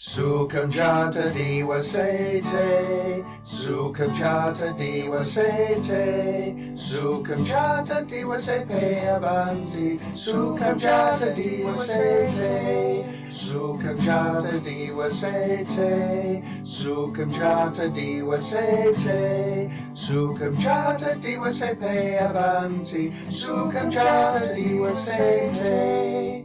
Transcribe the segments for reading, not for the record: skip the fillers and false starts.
Sukham jata divasate, Sukham jata divasate, Sukham jata divasate Bhants, Sukham jata divasate, Sukham jata divasate, Sukham jata divasate, Sukham jata divasate Bhants, Sukham jata divasate.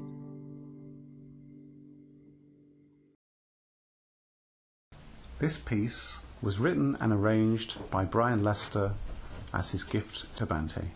This piece was written and arranged by Brian Lester as his gift to Bhante.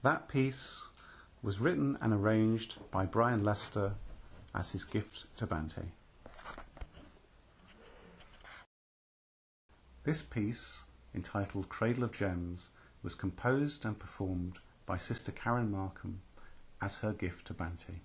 That piece was written and arranged by Brian Lester as his gift to Bhante. This piece, entitled Cradle of Gems, was composed and performed by Sister Karen Markham as her gift to Bhante.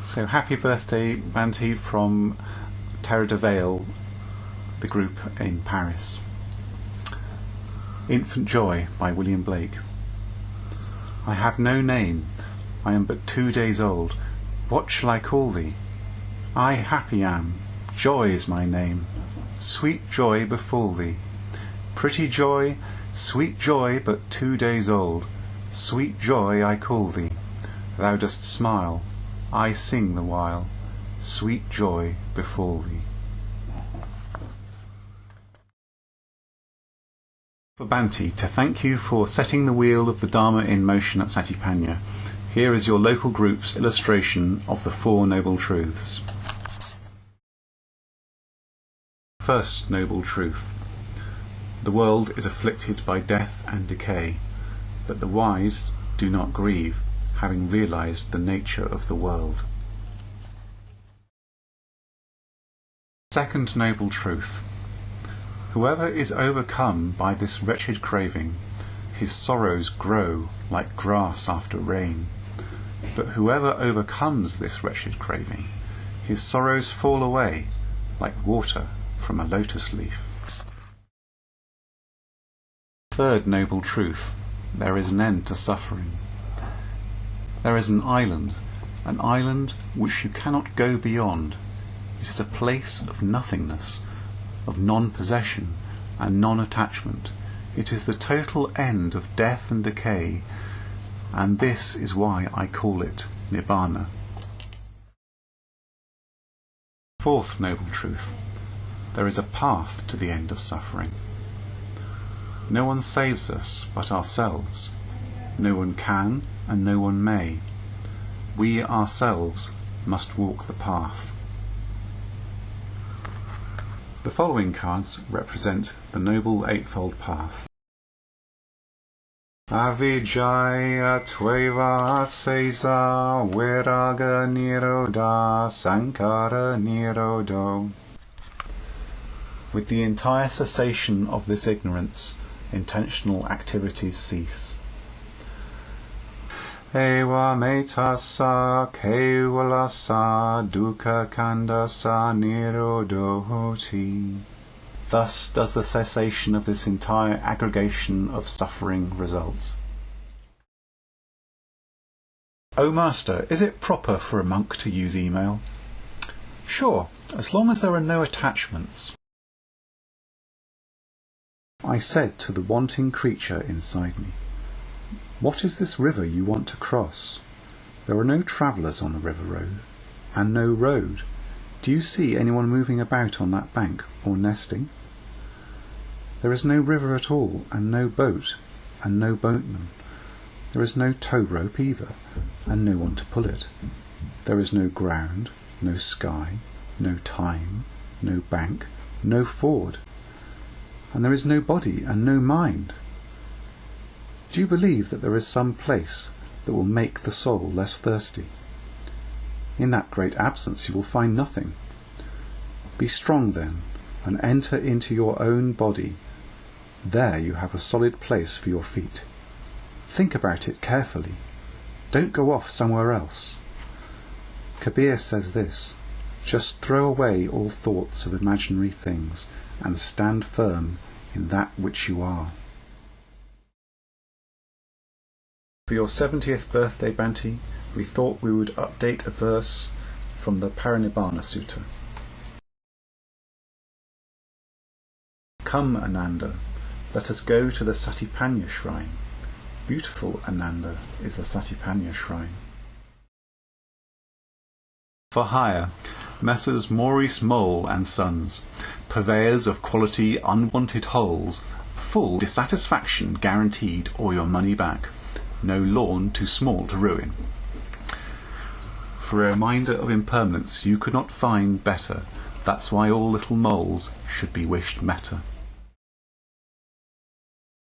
So happy birthday, Bhante, from Terre de Vale, the group in Paris. Infant Joy by William Blake. I have no name, I am but 2 days old. What shall I call thee? I happy am, Joy is my name. Sweet joy befall thee. Pretty joy, sweet joy, but 2 days old. Sweet joy I call thee. Thou dost smile, I sing the while. Sweet joy befall thee. For Bhante, to thank you for setting the wheel of the Dharma in motion at Satipanya, here is your local group's illustration of the Four Noble Truths. First Noble Truth. The world is afflicted by death and decay, but the wise do not grieve, having realized the nature of the world. Second Noble Truth. Whoever is overcome by this wretched craving, his sorrows grow like grass after rain. But whoever overcomes this wretched craving, his sorrows fall away like water from a lotus leaf. Third Noble Truth. There is an end to suffering. There is an island which you cannot go beyond. It is a place of nothingness, of non-possession and non-attachment. It is the total end of death and decay, and this is why I call it Nibbana. Fourth Noble Truth. There is a path to the end of suffering. No one saves us but ourselves. No one can and no one may. We ourselves must walk the path. The following cards represent the Noble Eightfold Path. Avijjaya Tveva Sesa Viraga Nirodha Sankara Nirodho. With the entire cessation of this ignorance, intentional activities cease. Eva metasa kevalasa dukkha kandasa nirodho hoti. Thus does the cessation of this entire aggregation of suffering result. O Master, is it proper for a monk to use email? Sure, as long as there are no attachments. I said to the wanting creature inside me, "What is this river you want to cross? There are no travellers on the river road. and no road. Do you see anyone moving about on that bank, or nesting? There is no river at all, and no boat, and no boatman. There is no tow rope either, and no one to pull it. There is no ground, no sky, no time, no bank, no ford. And there is no body and no mind. Do you believe that there is some place that will make the soul less thirsty? In that great absence you will find nothing. Be strong then, and enter into your own body. There you have a solid place for your feet. Think about it carefully. Don't go off somewhere else. Kabir says this: just throw away all thoughts of imaginary things and stand firm in that which you are. For your 70th birthday, Bhante, we thought we would update a verse from the Parinibbana Sutta. Come, Ananda, let us go to the Satipanya shrine. Beautiful, Ananda, is the Satipanya shrine. For hire, Messrs. Maurice Mole and Sons, purveyors of quality unwanted holes, full dissatisfaction guaranteed or your money back. No lawn too small to ruin. For a reminder of impermanence you could not find better. That's why all little moles should be wished metta.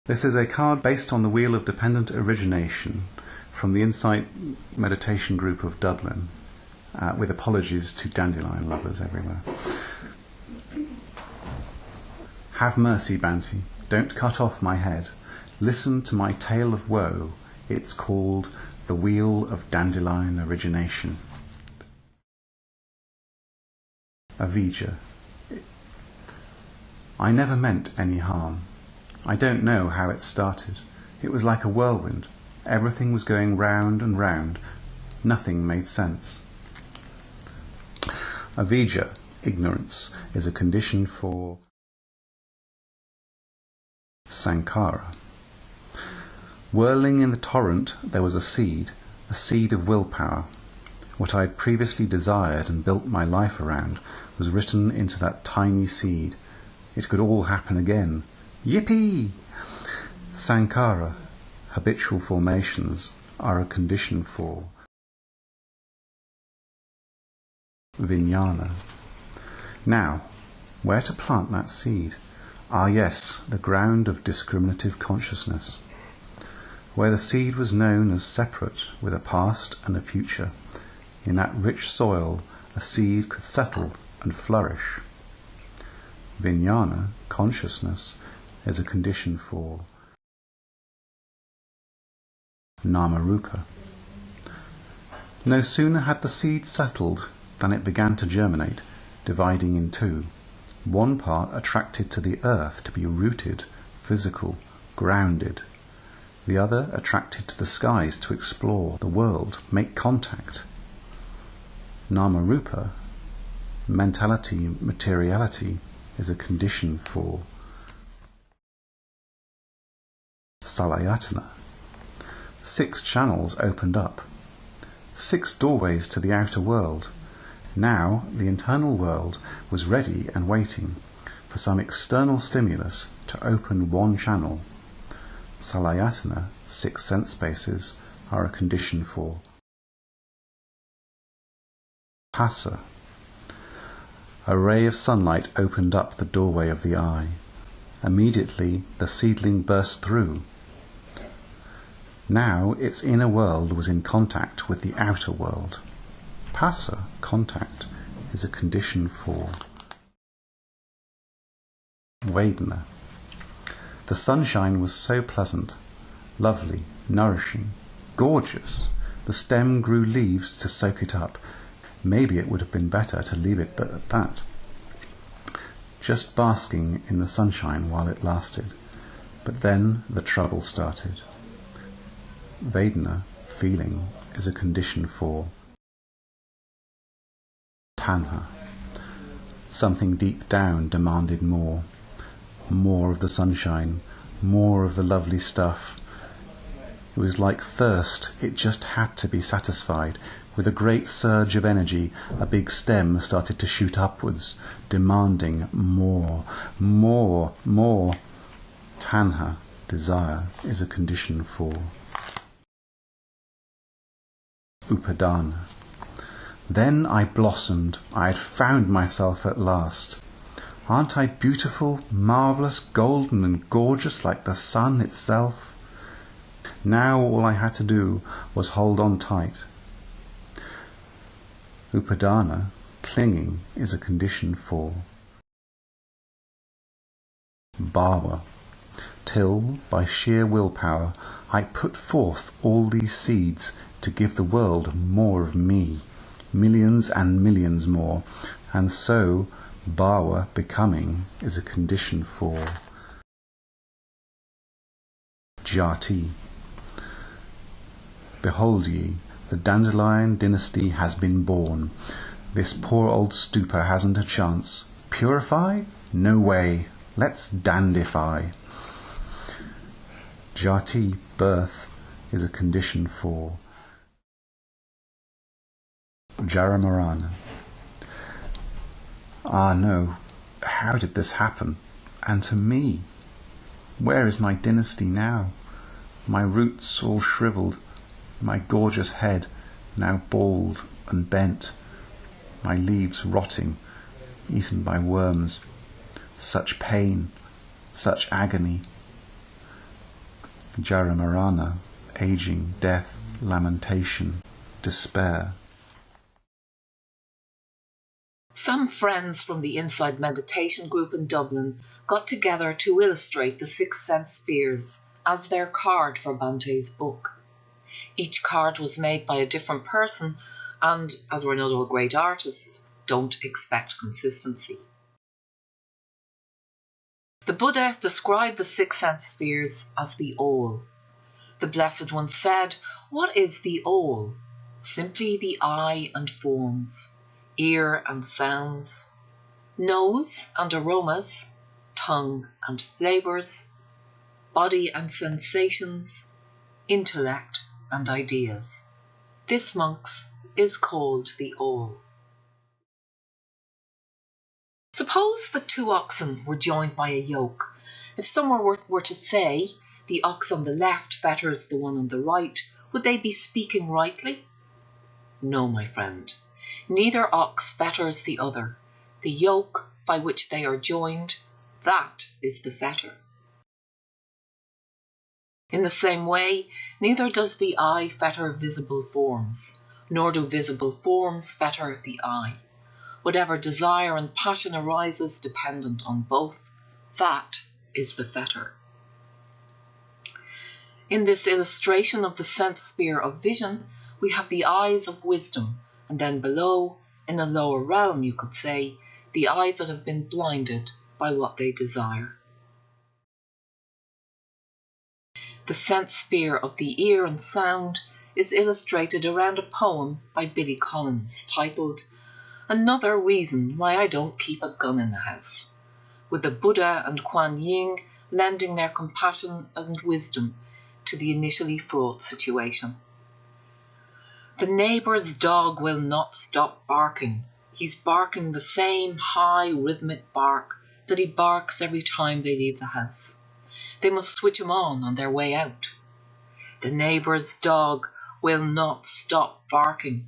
This is a card based on the Wheel of Dependent Origination from the Insight Meditation Group of Dublin, with apologies to dandelion lovers everywhere. Have mercy, Bhante, don't cut off my head. Listen to my tale of woe. It's called The Wheel of Dandelion Origination. Avijja. I never meant any harm. I don't know how it started. It was like a whirlwind. Everything was going round and round. Nothing made sense. Avijja, ignorance, is a condition for sankhara. Whirling in the torrent there was a seed of willpower. What I had previously desired and built my life around was written into that tiny seed. It could all happen again. Yippee! Sankhara, habitual formations, are a condition for vijnana. Now, where to plant that seed? Ah yes, the ground of discriminative consciousness. Where the seed was known as separate, with a past and a future, in that rich soil a seed could settle and flourish. Vijnana, consciousness, is a condition for Namarupa. No sooner had the seed settled than it began to germinate, dividing in two. One part attracted to the earth to be rooted, physical, grounded. The other attracted to the skies to explore the world, make contact. Namarupa, mentality, materiality, is a condition for Salayatana. 6 channels opened up. 6 doorways to the outer world. Now the internal world was ready and waiting for some external stimulus to open one channel. Salayatana, 6 sense spaces, are a condition for Phassa. A ray of sunlight opened up the doorway of the eye. Immediately the seedling burst through. Now its inner world was in contact with the outer world. Phassa, contact, is a condition for Vedana. The sunshine was so pleasant, lovely, nourishing, gorgeous. The stem grew leaves to soak it up. Maybe it would have been better to leave it at that. Just basking in the sunshine while it lasted. But then the trouble started. Vedana, feeling, is a condition for Tanha. Something deep down demanded more. More of the sunshine, more of the lovely stuff. It was like thirst, it just had to be satisfied. With a great surge of energy, a big stem started to shoot upwards, demanding more, more, more. Tanha, desire, is a condition for Upadana. Then I blossomed. I had found myself at last. Aren't I beautiful, marvellous, golden and gorgeous like the sun itself? Now all I had to do was hold on tight. Upadana, clinging, is a condition for Bhava, till, by sheer willpower, I put forth all these seeds to give the world more of me, millions and millions more, and so Bhava, becoming, is a condition for Jati. Behold ye, the dandelion dynasty has been born. This poor old stupor hasn't a chance. Purify? No way. Let's dandify. Jati, birth, is a condition for Jaramarana. Ah no, how did this happen? And to me? Where is my dynasty now? My roots all shriveled, my gorgeous head now bald and bent, my leaves rotting, eaten by worms. Such pain, such agony. Jaramarana, aging, death, lamentation, despair. Some friends from the Inside Meditation group in Dublin got together to illustrate the 6 sense spheres as their card for Bhante's book. Each card was made by a different person and, as we're not all great artists, don't expect consistency. The Buddha described the 6 sense spheres as the all. The Blessed One said, what is the all? Simply the eye and forms, ear and sounds, nose and aromas, tongue and flavours, body and sensations, intellect and ideas. This, monks, is called the all. Suppose the 2 oxen were joined by a yoke. If someone were to say, the ox on the left fetters the one on the right, would they be speaking rightly? No, my friend. Neither ox fetters the other. The yoke by which they are joined, that is the fetter. In the same way, neither does the eye fetter visible forms, nor do visible forms fetter the eye. Whatever desire and passion arises dependent on both, that is the fetter. In this illustration of the sense sphere of vision, we have the eyes of wisdom, and then below, in a lower realm, you could say, the eyes that have been blinded by what they desire. The sense sphere of the ear and sound is illustrated around a poem by Billy Collins titled Another Reason Why I Don't Keep a Gun in the House, with the Buddha and Kuan Yin lending their compassion and wisdom to the initially fraught situation. The neighbour's dog will not stop barking. He's barking the same high rhythmic bark that he barks every time they leave the house. They must switch him on their way out. The neighbour's dog will not stop barking.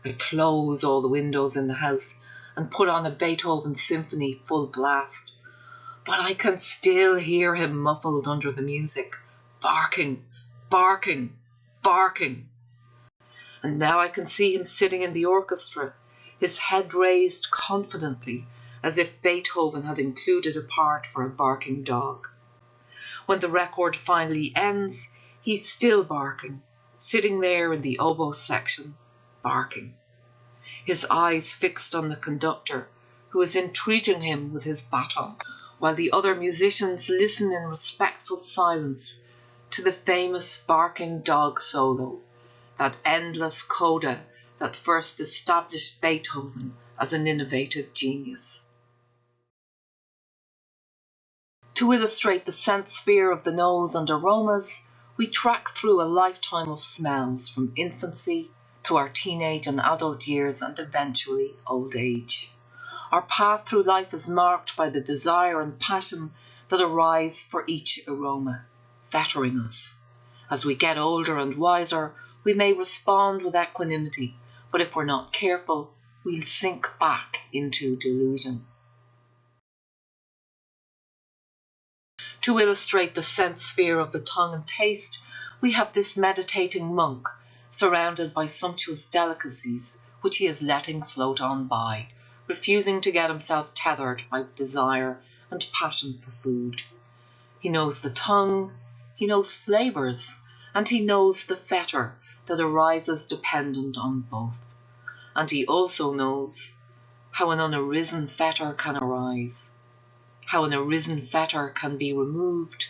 I close all the windows in the house and put on a Beethoven symphony full blast. But I can still hear him muffled under the music, barking, barking, barking. And now I can see him sitting in the orchestra, his head raised confidently, as if Beethoven had included a part for a barking dog. When the record finally ends, he's still barking, sitting there in the oboe section, barking. His eyes fixed on the conductor, who is entreating him with his baton, while the other musicians listen in respectful silence to the famous barking dog solo, that endless coda that first established Beethoven as an innovative genius. To illustrate the sense sphere of the nose and aromas, We track through a lifetime of smells from infancy to our teenage and adult years and eventually old age. Our path through life is marked by the desire and passion that arise for each aroma, fettering us. As we get older and wiser, we may respond with equanimity, but if we're not careful, we'll sink back into delusion. To illustrate the sense sphere of the tongue and taste, we have this meditating monk surrounded by sumptuous delicacies which he is letting float on by, refusing to get himself tethered by desire and passion for food. He knows the tongue, he knows flavours, and he knows the fetter that arises dependent on both. And he also knows how an unarisen fetter can arise, how an arisen fetter can be removed,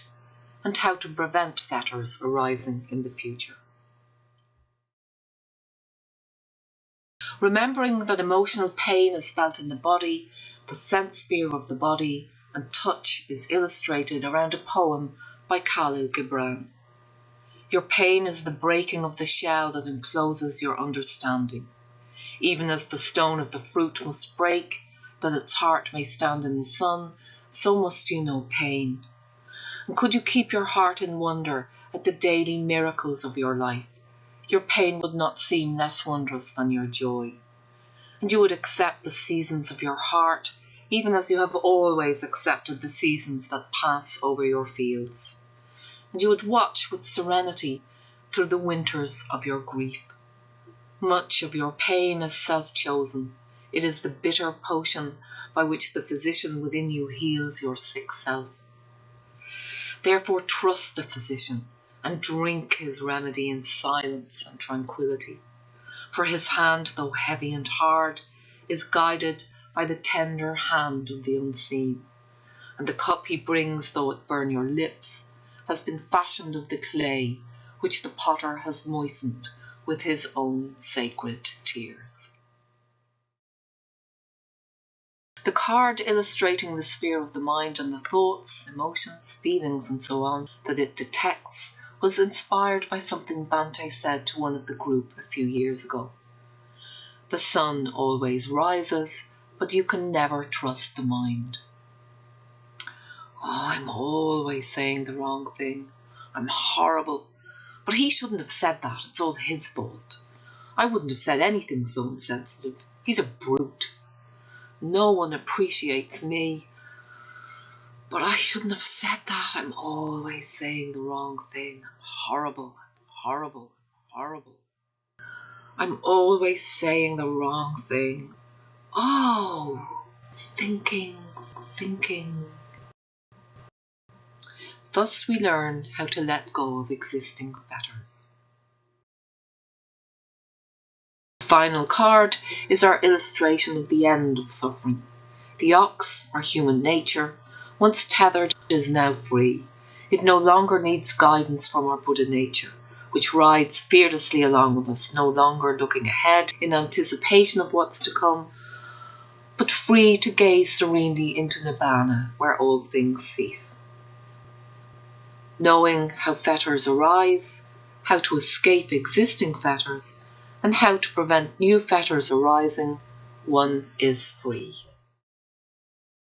and how to prevent fetters arising in the future. Remembering that emotional pain is felt in the body, the sense sphere of the body, and touch is illustrated around a poem by Khalil Gibran. Your pain is the breaking of the shell that encloses your understanding. Even as the stone of the fruit must break, that its heart may stand in the sun, so must you know pain. And could you keep your heart in wonder at the daily miracles of your life, your pain would not seem less wondrous than your joy. And you would accept the seasons of your heart, even as you have always accepted the seasons that pass over your fields. And you would watch with serenity through the winters of your grief. Much of your pain is self-chosen. It is the bitter potion by which the physician within you heals your sick self. Therefore trust the physician and drink his remedy in silence and tranquility. For his hand, though heavy and hard, is guided by the tender hand of the unseen. And the cup he brings, though it burn your lips, has been fashioned of the clay which the potter has moistened with his own sacred tears. The card illustrating the sphere of the mind and the thoughts, emotions, feelings and so on that it detects was inspired by something Bhante said to one of the group a few years ago. The sun always rises, but you can never trust the mind. Oh, I'm always saying the wrong thing. I'm horrible. But he shouldn't have said that. It's all his fault. I wouldn't have said anything so insensitive. He's a brute. No one appreciates me. But I shouldn't have said that. I'm always saying the wrong thing. I'm horrible, horrible, horrible. I'm always saying the wrong thing. Oh, thinking. Thus we learn how to let go of existing fetters. The final card is our illustration of the end of suffering. The ox, or human nature, once tethered, is now free. It no longer needs guidance from our Buddha nature, which rides fearlessly along with us, no longer looking ahead in anticipation of what's to come, but free to gaze serenely into Nibbana, where all things cease. Knowing how fetters arise, how to escape existing fetters, and how to prevent new fetters arising, one is free.